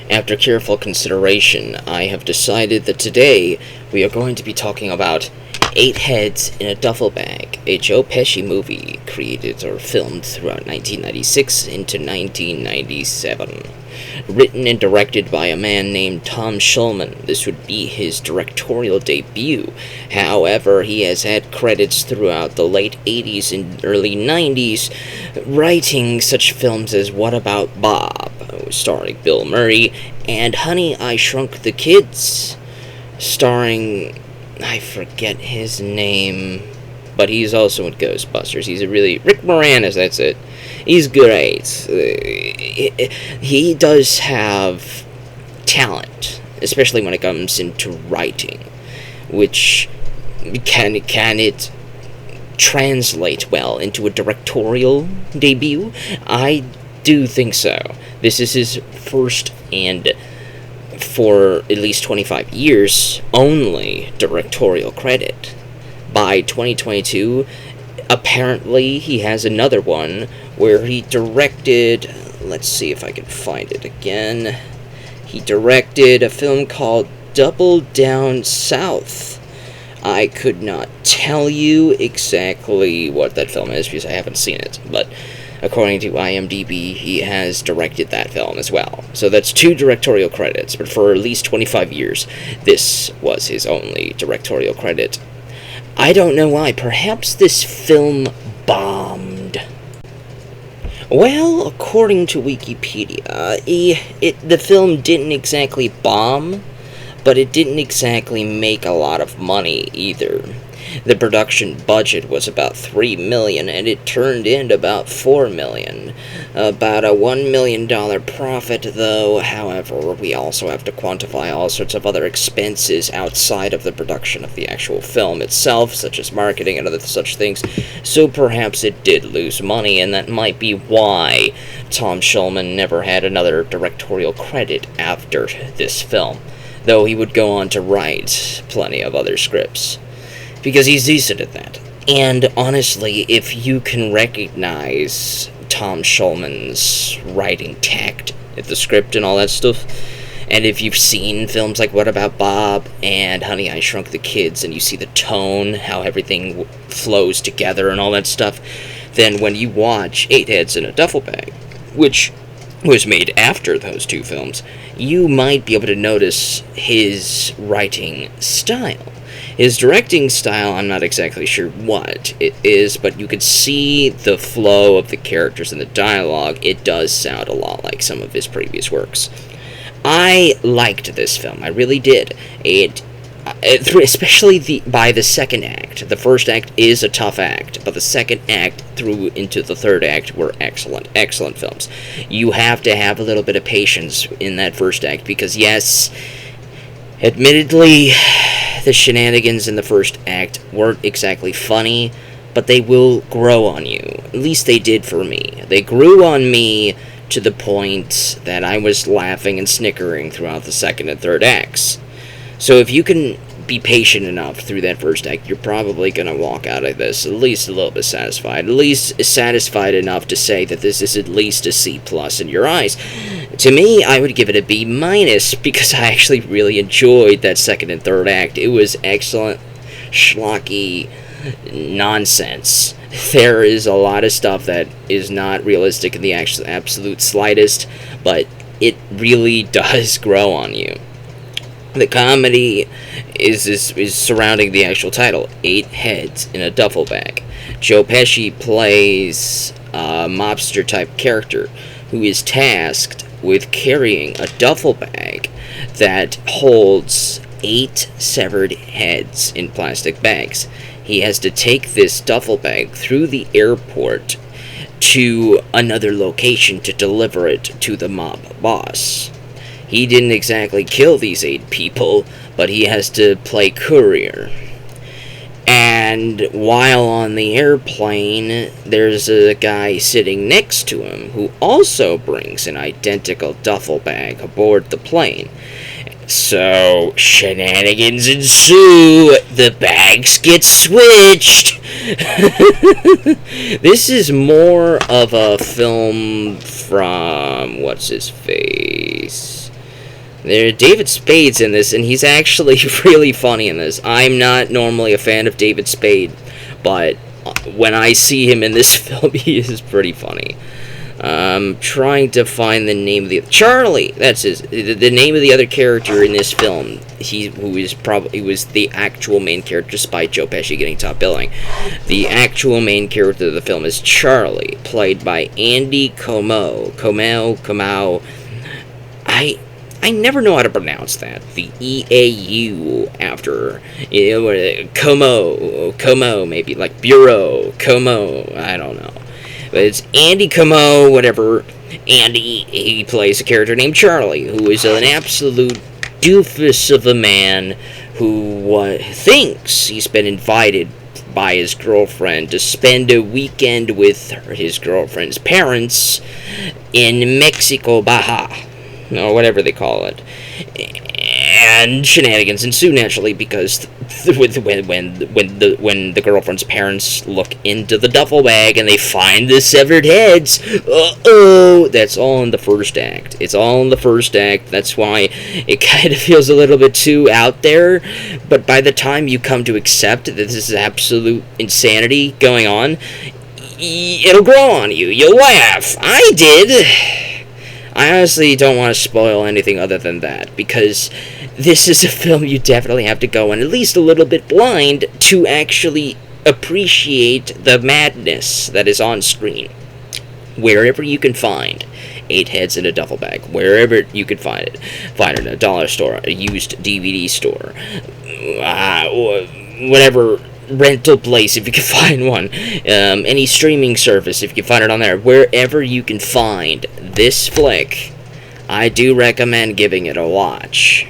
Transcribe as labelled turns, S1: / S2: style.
S1: After careful consideration, I have decided that today we are going to be talking about Eight Heads in a Duffle Bag, a Joe Pesci movie created or filmed throughout 1996 into 1997. Written and directed by a man named Tom Schulman, this would be his directorial debut. However, he has had credits throughout the late 80s and early 90s, writing such films as What About Bob, starring Bill Murray, and Honey, I Shrunk the Kids, starring, I forget his name, but he's also in Ghostbusters. He's a really, Rick Moranis, that's it. He's great. He does have talent, especially when it comes into writing, which can it translate well into a directorial debut? I do think so. This is his first and, for at least 25 years, only directorial credit. By 2022, apparently he has another one where he directed, let's see if I can find it again. He directed a film called Double Down South. I could not tell you exactly what that film is because I haven't seen it, but according to IMDb, he has directed that film as well. So that's 2 directorial credits, but for at least 25 years, this was his only directorial credit. I don't know why. Perhaps this film bombed. Well, according to Wikipedia, the film didn't exactly bomb, but it didn't exactly make a lot of money either. The production budget was about $3 million, and it turned in about $4 million. About a $1 million profit, though. However, we also have to quantify all sorts of other expenses outside of the production of the actual film itself, such as marketing and other such things. So perhaps it did lose money, and that might be why Tom Schulman never had another directorial credit after this film, though he would go on to write plenty of other scripts, because he's decent at that. And honestly, if you can recognize Tom Schulman's writing tact at the script and all that stuff, and if you've seen films like What About Bob and Honey, I Shrunk the Kids, and you see the tone, how everything flows together and all that stuff, then when you watch Eight Heads in a Duffle Bag, which was made after those 2 films, you might be able to notice his writing style. His directing style, I'm not exactly sure what it is, but you could see the flow of the characters and the dialogue. It does sound a lot like some of his previous works. I liked this film, I really did. Especially by the second act. The first act is a tough act, but the second act through into the third act were excellent films. You have to have a little bit of patience in that first act, because yes, admittedly, the shenanigans in the first act weren't exactly funny, but they will grow on you. At least they did for me. They grew on me to the point that I was laughing and snickering throughout the second and third acts. So if you can be patient enough through that first act, you're probably going to walk out of this at least a little bit satisfied. At least satisfied enough to say that this is at least a C+ in your eyes. To me, I would give it a B-, because I actually really enjoyed that second and third act. It was excellent, schlocky nonsense. There is a lot of stuff that is not realistic in the absolute slightest, but it really does grow on you. The comedy is surrounding the actual title, Eight Heads in a Duffle Bag. Joe Pesci plays a mobster-type character who is tasked with carrying a duffel bag that holds 8 severed heads in plastic bags. He has to take this duffel bag through the airport to another location to deliver it to the mob boss. He didn't exactly kill these 8 people, but he has to play courier. And while on the airplane, there's a guy sitting next to him who also brings an identical duffel bag aboard the plane. So, shenanigans ensue. The bags get switched. This is more of a film from, what's his face? David Spade's in this, and he's actually really funny in this. I'm not normally a fan of David Spade, but when I see him in this film, he is pretty funny. Trying to find the name of the Charlie. That's the name of the other character in this film. He was the actual main character, despite Joe Pesci getting top billing. The actual main character of the film is Charlie, played by Andy Comau. I never know how to pronounce that. The E-A-U after, Como, maybe, like Bureau, Como, I don't know. But it's Andy Como, whatever. Andy, he plays a character named Charlie, who is an absolute doofus of a man who thinks he's been invited by his girlfriend to spend a weekend with his girlfriend's parents in Mexico, Baja. Or whatever they call it. And shenanigans ensue naturally because when the girlfriend's parents look into the duffel bag and they find the severed heads, that's all in the first act. It's all in the first act. That's why it kind of feels a little bit too out there. But by the time you come to accept that this is absolute insanity going on, it'll grow on you. You'll laugh. I did. I honestly don't want to spoil anything other than that, because this is a film you definitely have to go in at least a little bit blind to actually appreciate the madness that is on screen. Wherever you can find 8 heads in a duffel bag, wherever you can find it. Find it in a dollar store, a used DVD store, or whatever rental place, if you can find one, any streaming service, if you can find it on there, wherever you can find this flick, I do recommend giving it a watch.